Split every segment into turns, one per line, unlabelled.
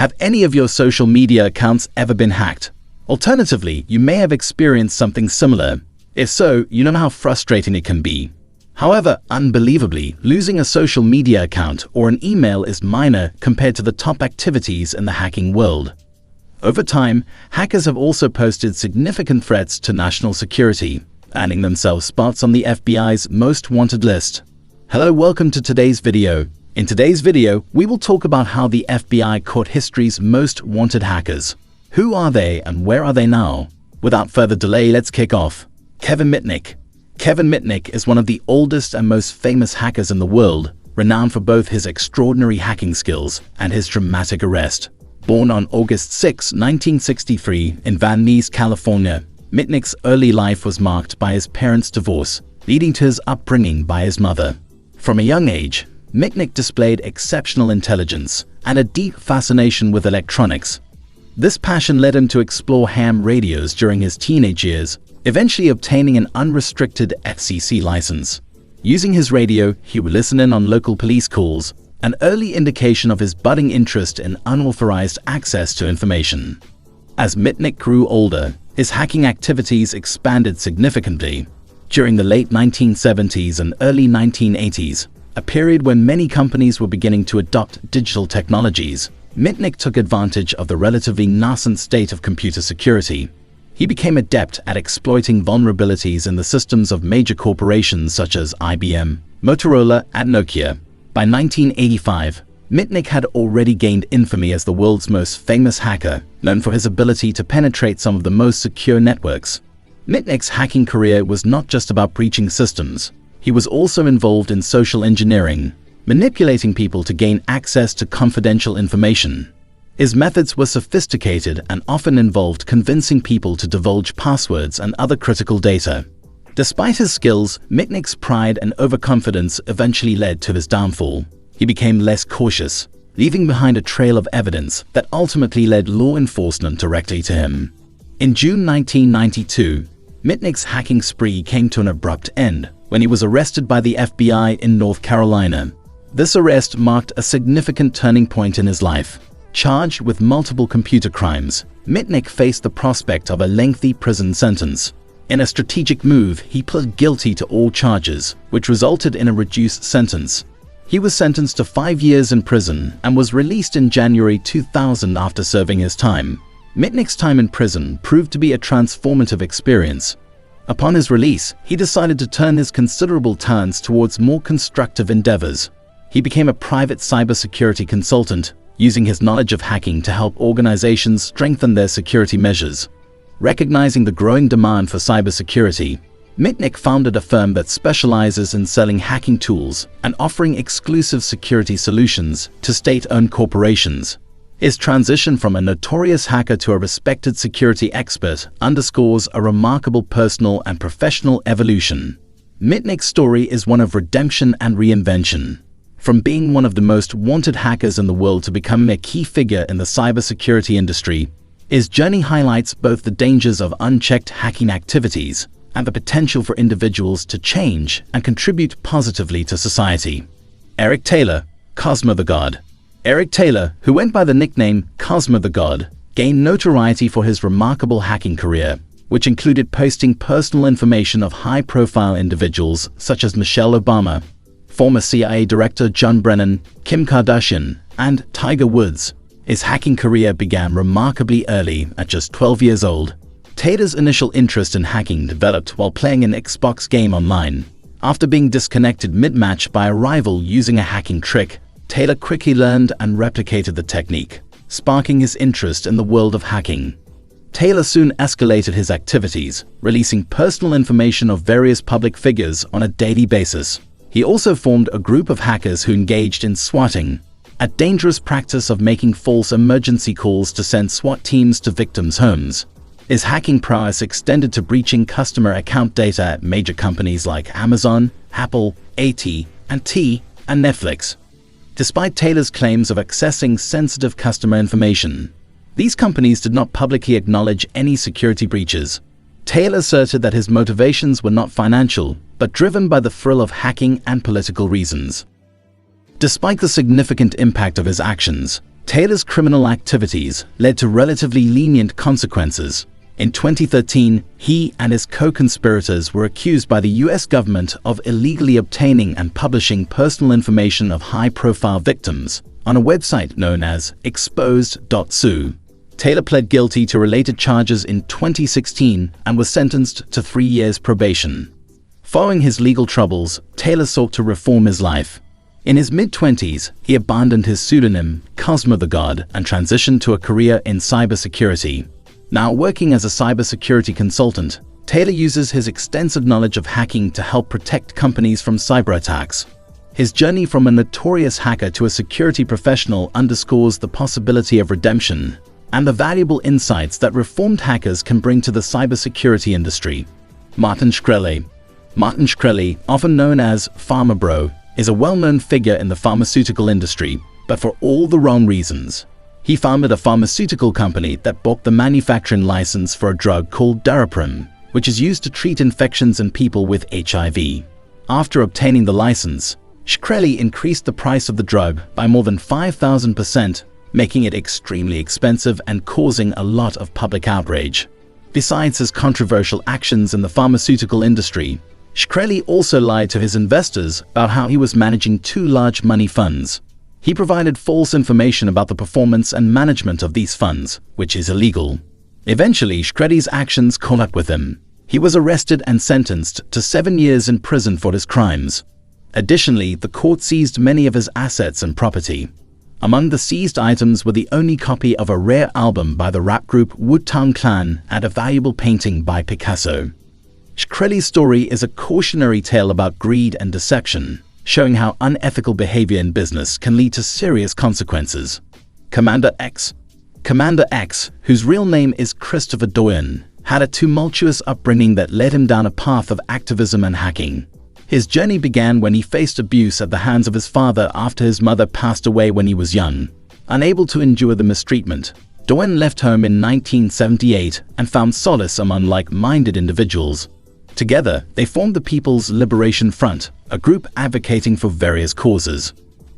Have any of your social media accounts ever been hacked? Alternatively, you may have experienced something similar. If so, you know how frustrating it can be. However, unbelievably, losing a social media account or an email is minor compared to the top activities in the hacking world. Over time, hackers have also posted significant threats to national security, earning themselves spots on the FBI's most wanted list. Hello, welcome to today's video. In today's video, we will talk about how the FBI caught history's most wanted hackers. Who are they and where are they now? Without further delay, let's kick off. Kevin Mitnick. Kevin Mitnick is one of the oldest and most famous hackers in the world, renowned for both his extraordinary hacking skills and his dramatic arrest. Born on August 6, 1963 in Van Nuys, California, Mitnick's early life was marked by his parents' divorce, leading to his upbringing by his mother. From a young age, Mitnick displayed exceptional intelligence and a deep fascination with electronics. This passion led him to explore ham radios during his teenage years, eventually obtaining an unrestricted FCC license. Using his radio, he would listen in on local police calls, an early indication of his budding interest in unauthorized access to information. As Mitnick grew older, his hacking activities expanded significantly. During the late 1970s and early 1980s, a period when many companies were beginning to adopt digital technologies, Mitnick took advantage of the relatively nascent state of computer security. He became adept at exploiting vulnerabilities in the systems of major corporations such as IBM, Motorola, and Nokia. By 1985, Mitnick had already gained infamy as the world's most famous hacker, known for his ability to penetrate some of the most secure networks. Mitnick's hacking career was not just about breaching systems. He was also involved in social engineering, manipulating people to gain access to confidential information. His methods were sophisticated and often involved convincing people to divulge passwords and other critical data. Despite his skills, Mitnick's pride and overconfidence eventually led to his downfall. He became less cautious, leaving behind a trail of evidence that ultimately led law enforcement directly to him. In June 1992, Mitnick's hacking spree came to an abrupt end when he was arrested by the FBI in North Carolina. This arrest marked a significant turning point in his life. Charged with multiple computer crimes, Mitnick faced the prospect of a lengthy prison sentence. In a strategic move, he pled guilty to all charges, which resulted in a reduced sentence. He was sentenced to 5 years in prison and was released in January 2000 after serving his time. Mitnick's time in prison proved to be a transformative experience. Upon his release, he decided to turn his considerable talents towards more constructive endeavors. He became a private cybersecurity consultant, using his knowledge of hacking to help organizations strengthen their security measures. Recognizing the growing demand for cybersecurity, Mitnick founded a firm that specializes in selling hacking tools and offering exclusive security solutions to state-owned corporations. His transition from a notorious hacker to a respected security expert underscores a remarkable personal and professional evolution. Mitnick's story is one of redemption and reinvention. From being one of the most wanted hackers in the world to becoming a key figure in the cybersecurity industry, his journey highlights both the dangers of unchecked hacking activities and the potential for individuals to change and contribute positively to society. Eric Taylor, Cosmo the God. Eric Taylor, who went by the nickname Cosmo the God, gained notoriety for his remarkable hacking career, which included posting personal information of high-profile individuals such as Michelle Obama, former CIA Director John Brennan, Kim Kardashian, and Tiger Woods. His hacking career began remarkably early at just 12 years old. Taylor's initial interest in hacking developed while playing an Xbox game online. After being disconnected mid-match by a rival using a hacking trick, Taylor quickly learned and replicated the technique, sparking his interest in the world of hacking. Taylor soon escalated his activities, releasing personal information of various public figures on a daily basis. He also formed a group of hackers who engaged in swatting, a dangerous practice of making false emergency calls to send SWAT teams to victims' homes. His hacking prowess extended to breaching customer account data at major companies like Amazon, Apple, AT&T, and Netflix. Despite Taylor's claims of accessing sensitive customer information, these companies did not publicly acknowledge any security breaches. Taylor asserted that his motivations were not financial, but driven by the thrill of hacking and political reasons. Despite the significant impact of his actions, Taylor's criminal activities led to relatively lenient consequences. In 2013, he and his co-conspirators were accused by the US government of illegally obtaining and publishing personal information of high-profile victims on a website known as exposed.su. Taylor pled guilty to related charges in 2016 and was sentenced to 3 years probation. Following his legal troubles, Taylor sought to reform his life. In his mid-20s, he abandoned his pseudonym, Cosmo the God, and transitioned to a career in cybersecurity. Now working as a cybersecurity consultant, Taylor uses his extensive knowledge of hacking to help protect companies from cyber attacks. His journey from a notorious hacker to a security professional underscores the possibility of redemption and the valuable insights that reformed hackers can bring to the cybersecurity industry. Martin Shkreli. Martin Shkreli, often known as Pharma Bro, is a well-known figure in the pharmaceutical industry, but for all the wrong reasons. He founded a pharmaceutical company that bought the manufacturing license for a drug called Daraprim, which is used to treat infections in people with HIV. After obtaining the license, Shkreli increased the price of the drug by more than 5,000%, making it extremely expensive and causing a lot of public outrage. Besides his controversial actions in the pharmaceutical industry, Shkreli also lied to his investors about how he was managing 2 large money funds. He provided false information about the performance and management of these funds, which is illegal. Eventually, Shkreli's actions caught up with him. He was arrested and sentenced to 7 years in prison for his crimes. Additionally, the court seized many of his assets and property. Among the seized items were the only copy of a rare album by the rap group Wu-Tang Clan and a valuable painting by Picasso. Shkreli's story is a cautionary tale about greed and deception, showing how unethical behavior in business can lead to serious consequences. Commander X. Commander X, whose real name is Christopher Doyon, had a tumultuous upbringing that led him down a path of activism and hacking. His journey began when he faced abuse at the hands of his father after his mother passed away when he was young. Unable to endure the mistreatment, Doyon left home in 1978 and found solace among like-minded individuals. Together, they formed the People's Liberation Front, a group advocating for various causes.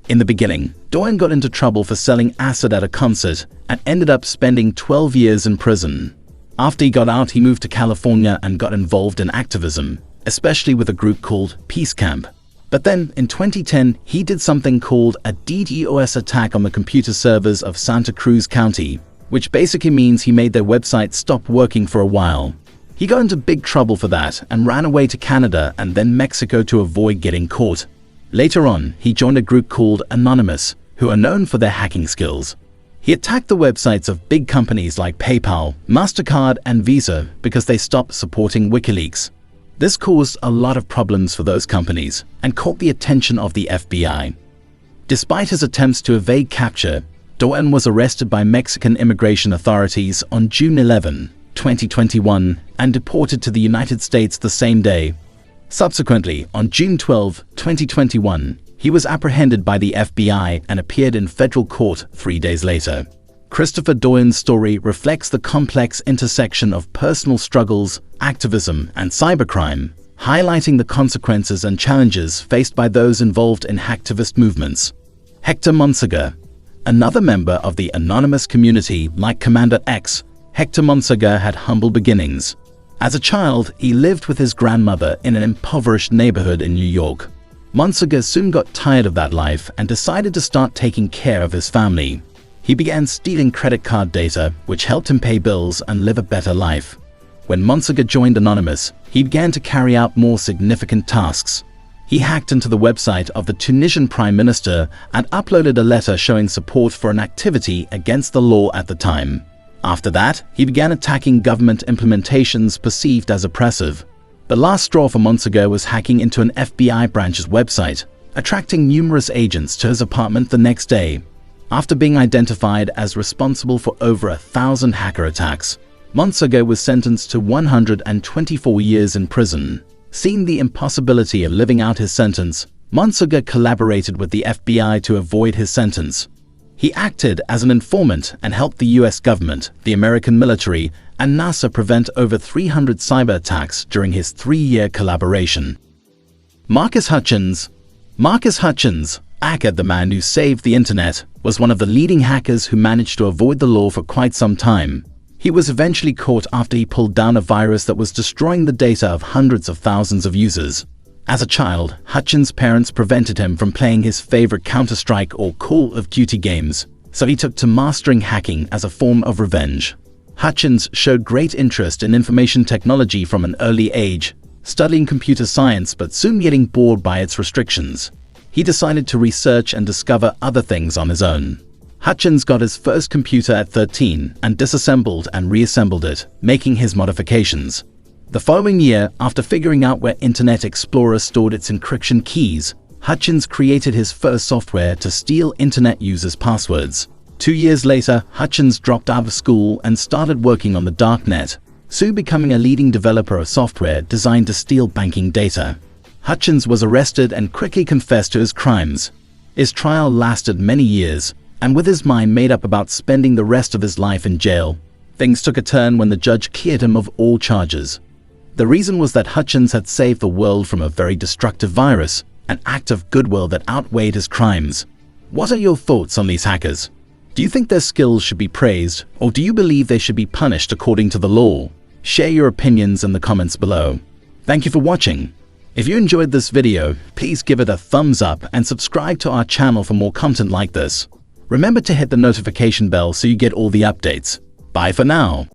In the beginning, Doyon got into trouble for selling acid at a concert and ended up spending 12 years in prison. After he got out, he moved to California and got involved in activism, especially with a group called Peace Camp. But then, in 2010, he did something called a DDoS attack on the computer servers of Santa Cruz County, which basically means he made their website stop working for a while. He got into big trouble for that and ran away to Canada and then Mexico to avoid getting caught. Later on, he joined a group called Anonymous, who are known for their hacking skills. He attacked the websites of big companies like PayPal, MasterCard, and Visa because they stopped supporting WikiLeaks. This caused a lot of problems for those companies and caught the attention of the FBI. Despite his attempts to evade capture, Doyon was arrested by Mexican immigration authorities on June 11, 2021, and deported to the United States the same day. Subsequently, on June 12, 2021, he was apprehended by the FBI and appeared in federal court 3 days later. Christopher Doyon's story reflects the complex intersection of personal struggles, activism, and cybercrime, highlighting the consequences and challenges faced by those involved in hacktivist movements. Hector Monsaga. Another member of the anonymous community like Commander X, Hector Monsaga had humble beginnings. As a child, he lived with his grandmother in an impoverished neighborhood in New York. Monsaga soon got tired of that life and decided to start taking care of his family. He began stealing credit card data, which helped him pay bills and live a better life. When Monsaga joined Anonymous, he began to carry out more significant tasks. He hacked into the website of the Tunisian Prime Minister and uploaded a letter showing support for an activity against the law at the time. After that, he began attacking government implementations perceived as oppressive. The last straw for Monsaga was hacking into an FBI branch's website, attracting numerous agents to his apartment the next day. After being identified as responsible for over 1,000 hacker attacks, Monsaga was sentenced to 124 years in prison. Seeing the impossibility of living out his sentence, Monsaga collaborated with the FBI to avoid his sentence. He acted as an informant and helped the US government, the American military, and NASA prevent over 300 cyber attacks during his 3-year collaboration. Marcus Hutchins. Marcus Hutchins, Acker, the man who saved the internet, was one of the leading hackers who managed to avoid the law for quite some time. He was eventually caught after he pulled down a virus that was destroying the data of hundreds of thousands of users. As a child, Hutchins' parents prevented him from playing his favorite Counter-Strike or Call of Duty games, so he took to mastering hacking as a form of revenge. Hutchins showed great interest in information technology from an early age, studying computer science but soon getting bored by its restrictions. He decided to research and discover other things on his own. Hutchins got his first computer at 13 and disassembled and reassembled it, making his modifications. The following year, after figuring out where Internet Explorer stored its encryption keys, Hutchins created his first software to steal Internet users' passwords. 2 years later, Hutchins dropped out of school and started working on the darknet, soon becoming a leading developer of software designed to steal banking data. Hutchins was arrested and quickly confessed to his crimes. His trial lasted many years, and with his mind made up about spending the rest of his life in jail, things took a turn when the judge cleared him of all charges. The reason was that Hutchins had saved the world from a very destructive virus, an act of goodwill that outweighed his crimes. What are your thoughts on these hackers? Do you think their skills should be praised, or do you believe they should be punished according to the law? Share your opinions in the comments below. Thank you for watching. If you enjoyed this video, please give it a thumbs up and subscribe to our channel for more content like this. Remember to hit the notification bell so you get all the updates. Bye for now.